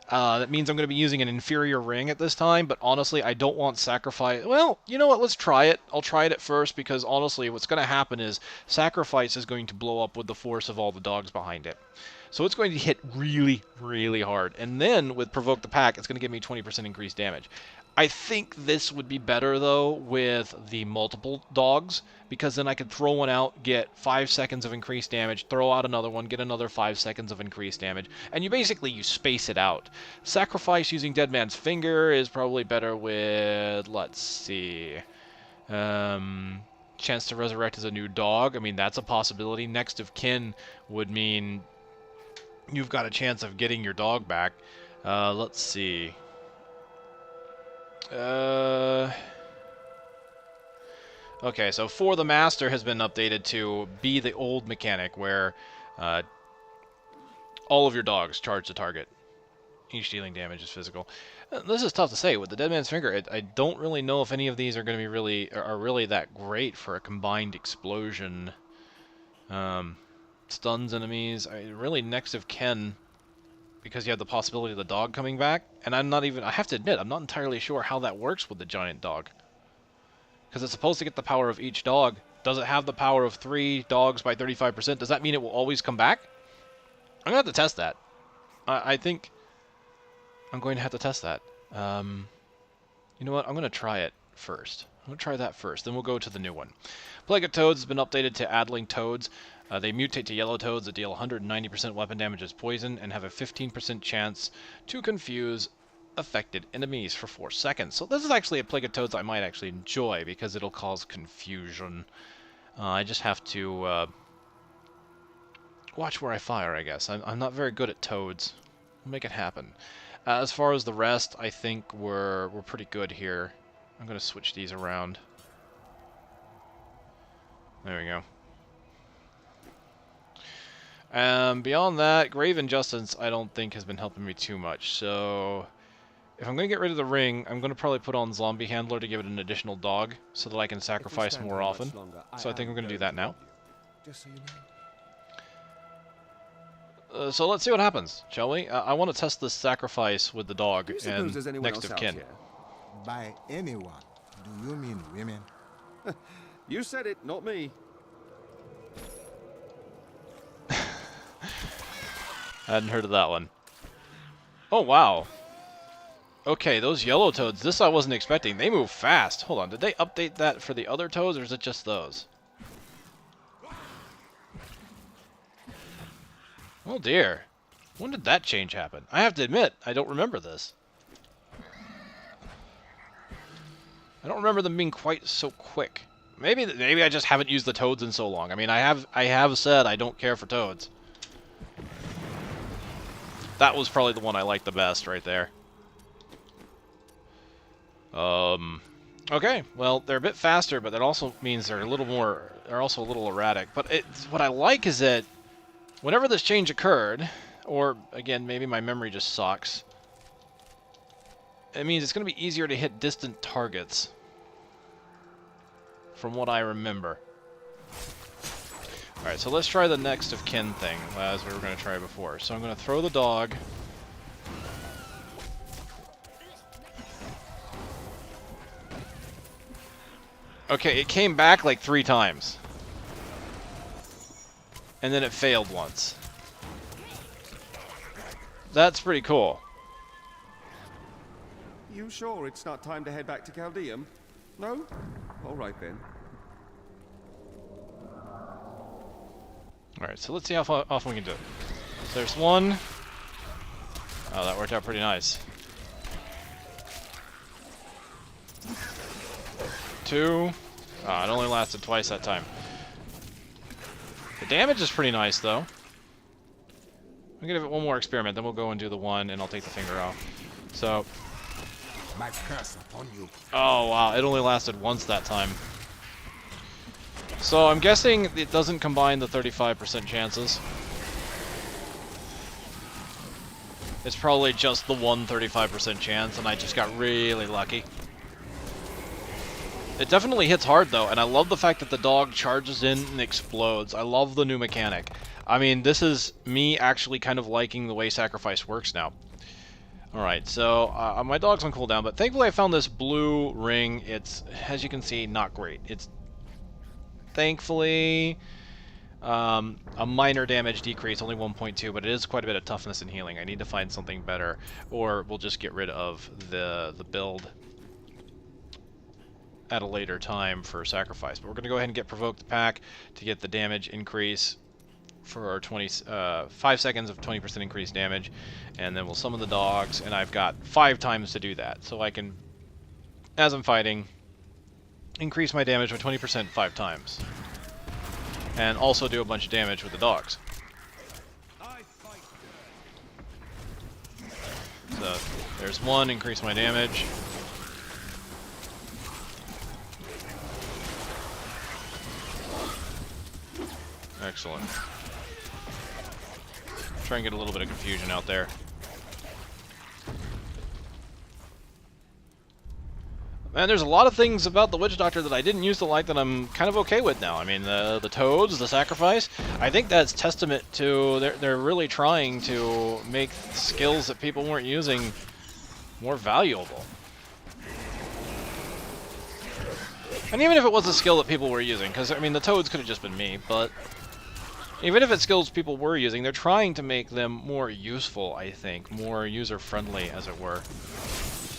That means I'm going to be using an inferior ring at this time, but honestly, I don't want Sacrifice. Well, you know what? Let's try it. I'll try it at first, because honestly, what's going to happen is Sacrifice is going to blow up with the force of all the dogs behind it. So it's going to hit really, really hard. And then with Provoke the Pack, it's going to give me 20% increased damage. I think this would be better, though, with the multiple dogs, because then I could throw one out, get 5 seconds of increased damage, throw out another one, get another 5 seconds of increased damage, and you space it out. Sacrifice using Dead Man's Finger is probably better with, let's see, chance to resurrect as a new dog. I mean, that's a possibility. Next of kin would mean you've got a chance of getting your dog back. Let's see. Okay, so For the Master has been updated to be the old mechanic where all of your dogs charge the target. Each dealing damage is physical. This is tough to say. With the Dead Man's Finger, I don't really know if any of these are going to be really that great for a combined explosion. Stuns enemies. Really next of kin, because you have the possibility of the dog coming back. And I have to admit, I'm not entirely sure how that works with the giant dog. Because it's supposed to get the power of each dog. Does it have the power of 3 dogs by 35%? Does that mean it will always come back? I'm going to have to test that. I think I'm going to have to test that. You know what? I'm going to try it first. I'm going to try that first, then we'll go to the new one. Plague of Toads has been updated to Addling Toads. They mutate to yellow toads that deal 190% weapon damage as poison and have a 15% chance to confuse affected enemies for 4 seconds. So this is actually a Plague of Toads I might actually enjoy, because it'll cause confusion. I just have to watch where I fire, I guess. I'm not very good at toads. We'll make it happen. As far as the rest, I think we're pretty good here. I'm going to switch these around. There we go. Beyond that, Grave Injustice I don't think has been helping me too much. So if I'm going to get rid of the ring, I'm going to probably put on Zombie Handler to give it an additional dog, so that I can sacrifice more often. So I think I'm going to do that now. Just so you know. So let's see what happens, shall we? I want to test this sacrifice with the dog and next of kin. By anyone, do you mean women? You said it, not me. I hadn't heard of that one. Oh, wow. Okay, those yellow toads, this I wasn't expecting. They move fast. Hold on, did they update that for the other toads, or is it just those? Oh dear. When did that change happen? I have to admit, I don't remember this. I don't remember them being quite so quick. Maybe I just haven't used the toads in so long. I mean, I have said I don't care for toads. That was probably the one I liked the best right there. Okay, well, they're a bit faster, but that also means they're also a little erratic. But what I like is that whenever this change occurred, or again, maybe my memory just sucks, it means it's going to be easier to hit distant targets, from what I remember. Alright, so let's try the next of kin thing, as we were going to try before. So I'm going to throw the dog. Okay, it came back like 3 times. And then it failed once. That's pretty cool. You sure it's not time to head back to Chaldeum? No? All right then. Alright, so let's see how often we can do it. So there's 1. Oh, that worked out pretty nice. 2. Oh, it only lasted twice that time. The damage is pretty nice, though. I'm gonna give it one more experiment, then we'll go and do the 1, and I'll take the finger off. So... My curse upon you. Oh, wow, it only lasted once that time. So I'm guessing it doesn't combine the 35% chances. It's probably just the 35% chance, and I just got really lucky. It definitely hits hard, though, and I love the fact that the dog charges in and explodes. I love the new mechanic. I mean, this is me actually kind of liking the way Sacrifice works now. Alright, so my dog's on cooldown, but thankfully I found this blue ring. It's, as you can see, not great. It's thankfully a minor damage decrease, only 1.2, but it is quite a bit of toughness and healing. I need to find something better, or we'll just get rid of the build at a later time for Sacrifice. But we're going to go ahead and get Provoke the pack to get the damage increase for our 5 seconds of 20% increased damage, and then we'll summon the dogs, and I've got 5 times to do that. So I can, as I'm fighting, increase my damage by 20% 5 times. And also do a bunch of damage with the dogs. So, there's 1, increase my damage. Excellent. Try and get a little bit of confusion out there. Man, there's a lot of things about the Witch Doctor that I didn't used to like that I'm kind of okay with now. I mean, the toads, the sacrifice, I think that's testament to they're really trying to make skills that people weren't using more valuable. And even if it was a skill that people were using, because, I mean, the toads could have just been me, but even if it's skills people were using, they're trying to make them more useful, I think, more user-friendly, as it were.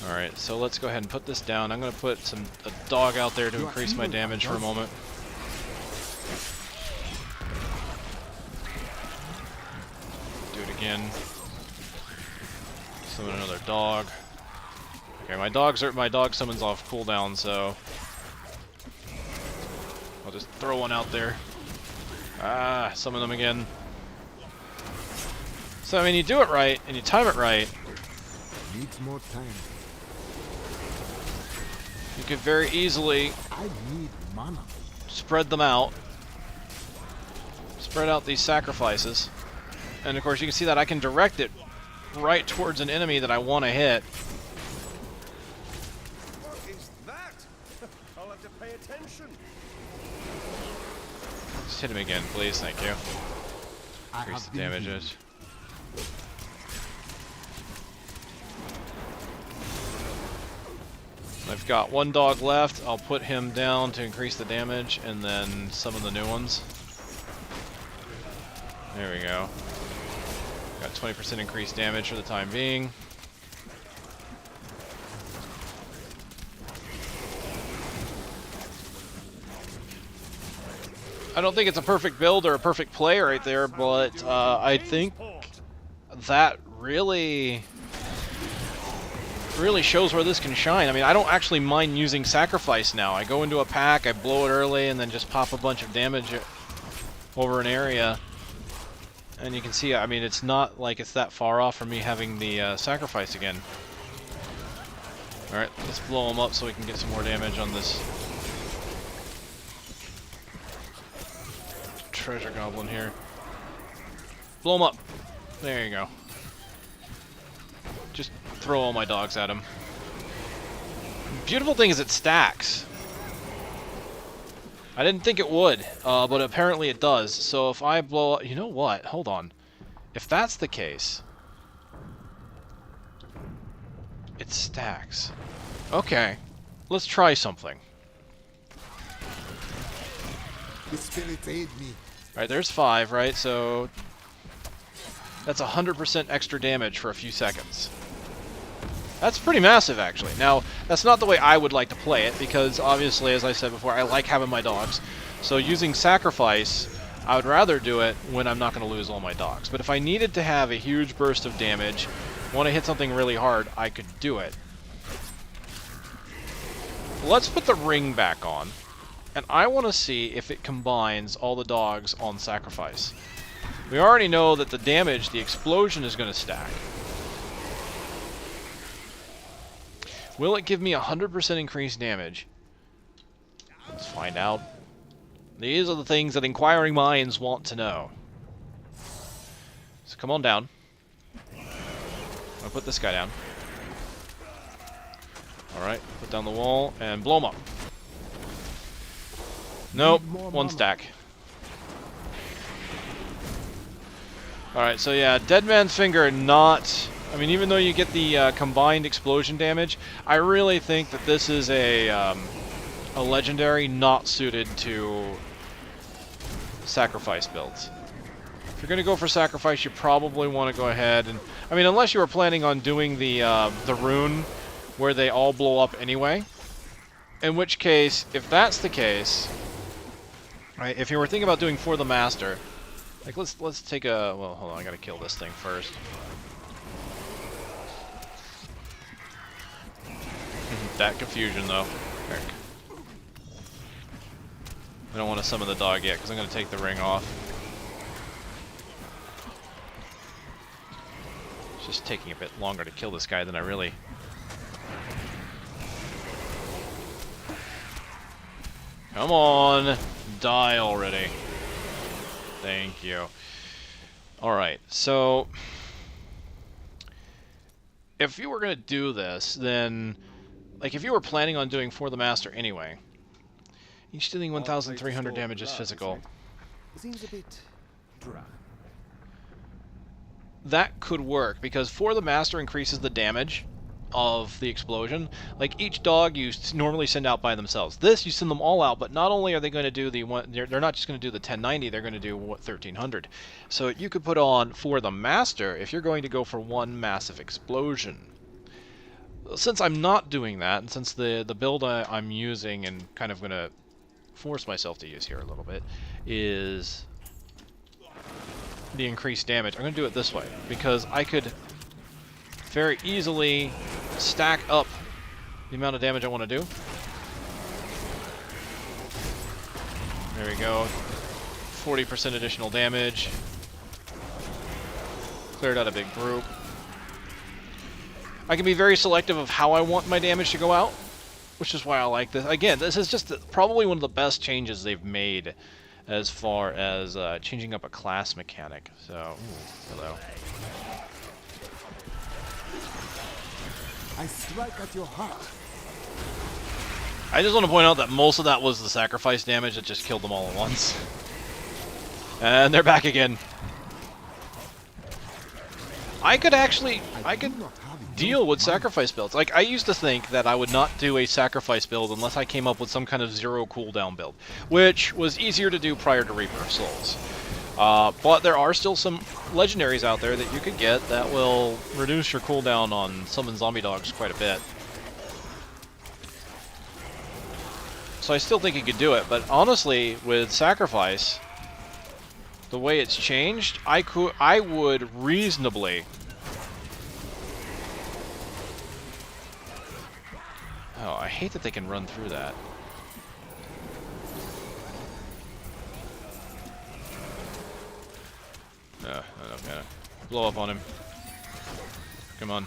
Alright, so let's go ahead and put this down. I'm going to put a dog out there to increase my damage for a moment. Do it again. Summon another dog. Okay, my dog summons off cooldown, so I'll just throw one out there. Ah, summon them again. So, I mean, you do it right, and you time it right. Needs more time. You could very easily I need mana. spread them out. Spread out these sacrifices. And of course you can see that I can direct it right towards an enemy that I want to hit. What is that? I'll have to pay attention. Just hit him again, please, thank you. I Increase have the been damages. healed. I've got 1 dog left. I'll put him down to increase the damage, and then some of the new ones. There we go. Got 20% increased damage for the time being. I don't think it's a perfect build or a perfect play right there, but I think that really shows where this can shine. I mean, I don't actually mind using Sacrifice now. I go into a pack, I blow it early, and then just pop a bunch of damage over an area. And you can see, I mean, it's not like it's that far off from me having the Sacrifice again. Alright, let's blow them up so we can get some more damage on this treasure goblin here. Blow them up. There you go. Just throw all my dogs at him. Beautiful thing is it stacks. I didn't think it would, but apparently it does. So if I blow up... You know what? Hold on. If that's the case... It stacks. Okay. Let's try something. The spirit aid me. Alright, there's 5, right? So... That's 100% extra damage for a few seconds. That's pretty massive, actually. Now, that's not the way I would like to play it, because obviously, as I said before, I like having my dogs. So using Sacrifice, I would rather do it when I'm not going to lose all my dogs. But if I needed to have a huge burst of damage, want to hit something really hard, I could do it. Let's put the ring back on, and I want to see if it combines all the dogs on Sacrifice. We already know that the damage, the explosion, is going to stack. Will it give me 100% increased damage? Let's find out. These are the things that inquiring minds want to know. So come on down. I'll put this guy down. Alright, put down the wall and blow him up. Nope, one stack. Alright, so yeah, Dead Man's Finger not... I mean, even though you get the combined explosion damage, I really think that this is a legendary not suited to sacrifice builds. If you're going to go for sacrifice, you probably want to go ahead and... I mean, unless you were planning on doing the rune where they all blow up anyway. In which case, if that's the case... Right, if you were thinking about doing For the Master... Like, let's take a... Well, hold on, I gotta kill this thing first. That confusion, though. Eric. I don't want to summon the dog yet, because I'm going to take the ring off. It's just taking a bit longer to kill this guy than I really... Come on! Die already. Thank you. Alright, so... If you were going to do this, then... Like, if you were planning on doing For the Master anyway... Each dealing 1,300 damage is physical. Seems a bit dry. That could work, because For the Master increases the damage of the explosion. Like, each dog you normally send out by themselves. This, you send them all out, but not only are they going to do the one... They're not just going to do the 1090, they're going to do, what, 1,300. So you could put on For the Master if you're going to go for one massive explosion. Since I'm not doing that, and since the build I'm using and kind of going to force myself to use here a little bit, is the increased damage. I'm going to do it this way, because I could very easily stack up the amount of damage I want to do. There we go. 40% additional damage. Cleared out a big group. I can be very selective of how I want my damage to go out, which is why I like this. Again, this is just probably one of the best changes they've made as far as changing up a class mechanic. So, ooh, hello. I strike at your heart. I just want to point out that most of that was the sacrifice damage that just killed them all at once. And they're back again. I could deal with sacrifice builds. Like, I used to think that I would not do a sacrifice build unless I came up with some kind of zero cooldown build, which was easier to do prior to Reaper of Souls. But there are still some legendaries out there that you could get that will reduce your cooldown on summon zombie dogs quite a bit. So I still think you could do it, but honestly, with sacrifice, the way it's changed, I would reasonably... Oh, I hate that they can run through that. No, blow up on him. Come on.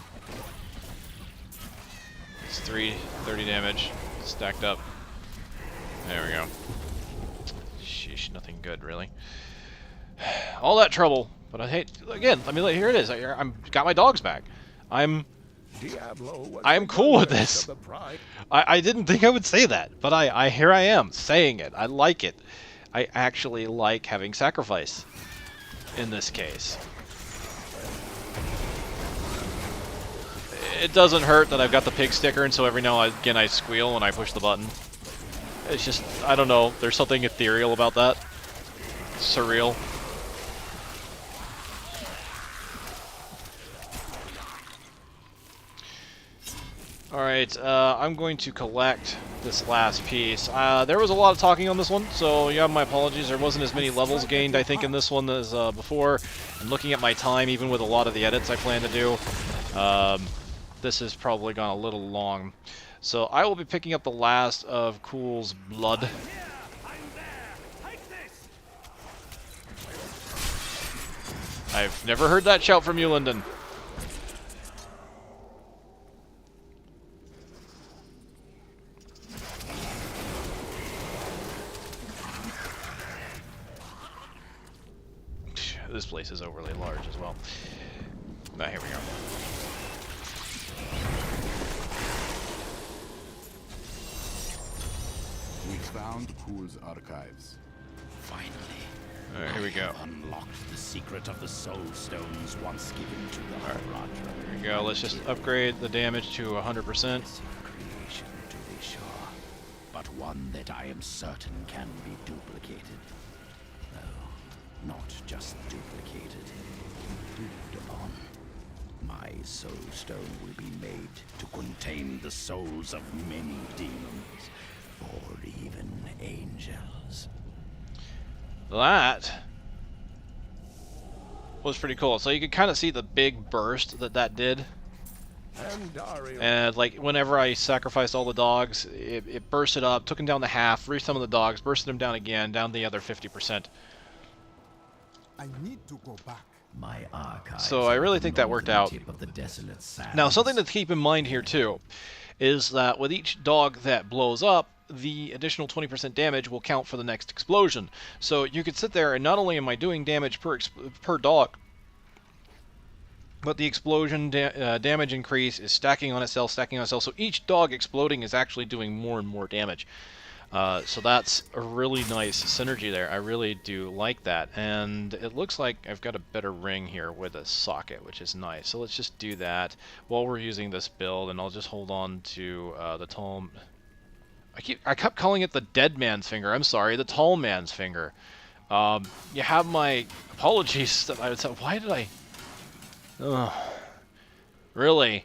It's 330 damage. Stacked up. There we go. Sheesh, nothing good, really. All that trouble, but I hate... Again, I mean, here it is. I'm got my dogs back. I'm cool with this. I didn't think I would say that, but here I am saying it. I like it. I actually like having sacrifice in this case. It doesn't hurt that I've got the pig sticker, and so every now and again I squeal when I push the button. It's just, I don't know, there's something ethereal about that. Surreal. Alright, I'm going to collect this last piece. There was a lot of talking on this one, so you have my apologies. There wasn't as many levels gained, I think, in this one as before. And looking at my time, even with a lot of the edits I plan to do, this has probably gone a little long. So I will be picking up the last of Cool's blood. I've never heard that shout from you, Lyndon. This place is overly large as well. Now, here we go. found Cool's archives. Finally. Alright, here we go. I have unlocked the secret of the soul stones once given to the Raja. Here we go. Let's just upgrade the damage to 100%. Creation, to be sure, but one that I am certain can be duplicated. No, not just duplicated, improved upon. My soul stone will be made to contain the souls of many demons, or even angels. That was pretty cool. So you could kind of see the big burst that did. And like whenever I sacrificed all the dogs, it bursted up, took them down to half, threw some of the dogs, bursted them down again, down the other 50%. I need to go back. My archives. So I really think that worked out. Tip of the desolate sands. Now something to keep in mind here too is that with each dog that blows up, the additional 20% damage will count for the next explosion. So you could sit there and not only am I doing damage per dog, but the explosion damage increase is stacking on itself, so each dog exploding is actually doing more and more damage. So that's a really nice synergy there. I really do like that. And it looks like I've got a better ring here with a socket, which is nice. So let's just do that while we're using this build, and I'll just hold on to the tall... I kept calling it the dead man's finger. I'm sorry, the tall man's finger. You have my apologies that I would say. Why did I... really?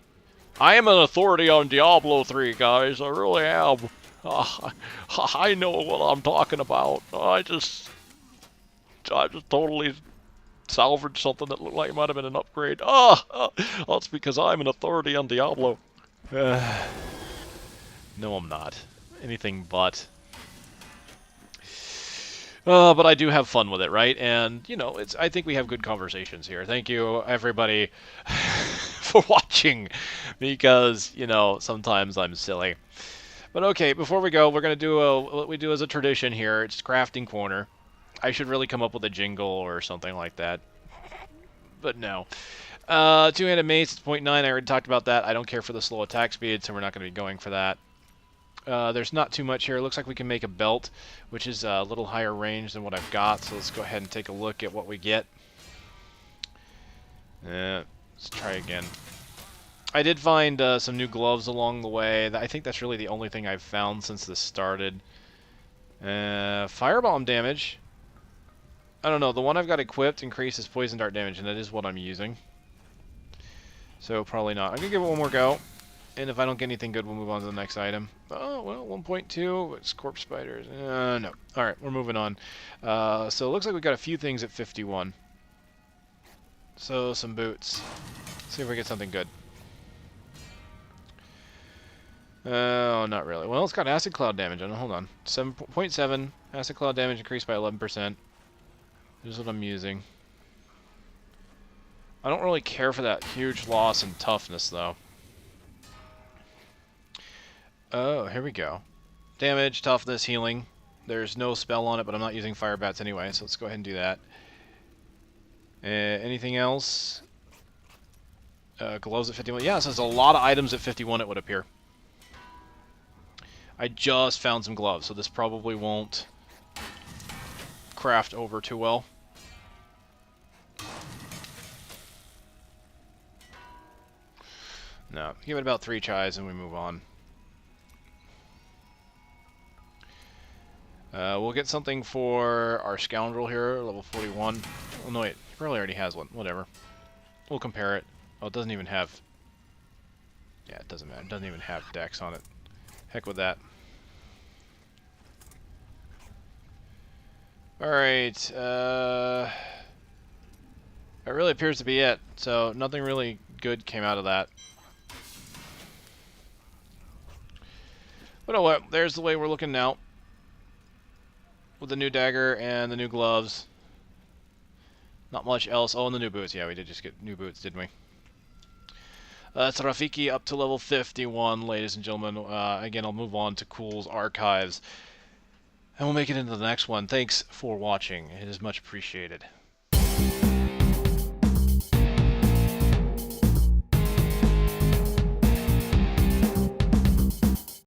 I am an authority on Diablo 3, guys. I really am. I know what I'm talking about. I just totally salvaged something that looked like it might have been an upgrade. That's because I'm an authority on Diablo. No, I'm not. Anything but. But I do have fun with it, right? And, you know, I think we have good conversations here. Thank you, everybody, for watching, because, you know, sometimes I'm silly. But okay, before we go, we're going to do what we do as a tradition here. It's crafting corner. I should really come up with a jingle or something like that. But no. Two-handed mace, 0.9. I already talked about that. I don't care for the slow attack speed, so we're not going to be going for that. There's not too much here. It looks like we can make a belt, which is a little higher range than what I've got. So let's go ahead and take a look at what we get. Let's try again. I did find some new gloves along the way. I think that's really the only thing I've found since this started. Firebomb damage. I don't know. The one I've got equipped increases poison dart damage, and that is what I'm using. So probably not. I'm going to give it one more go. And if I don't get anything good, we'll move on to the next item. Oh, well, 1.2. It's corpse spiders. No. Alright, we're moving on. So it looks like we got a few things at 51. So, some boots. See if we get something good. Oh, not really. Well, it's got acid cloud damage on it. Hold on. 7.7. Acid cloud damage increased by 11%. Here's what I'm using. I don't really care for that huge loss in toughness, though. Oh, here we go. Damage, toughness, healing. There's no spell on it, but I'm not using fire bats anyway, so let's go ahead and do that. Anything else? Gloves at 51. Yeah, so there's a lot of items at 51, it would appear. I just found some gloves, so this probably won't craft over too well. No, give it about 3 tries and we move on. We'll get something for our scoundrel here, level 41. Oh no, wait, he probably already has one. Whatever. We'll compare it. Oh, it doesn't even have... Yeah, it doesn't matter. It doesn't even have dex on it. Heck with that. Alright, that really appears to be it. So, nothing really good came out of that. But oh well, there's the way we're looking now. With the new dagger and the new gloves. Not much else. Oh, and the new boots. Yeah, we did just get new boots, didn't we? That's Rafiki up to level 51, ladies and gentlemen. Again, I'll move on to Cool's archives. And we'll make it into the next one. Thanks for watching. It is much appreciated.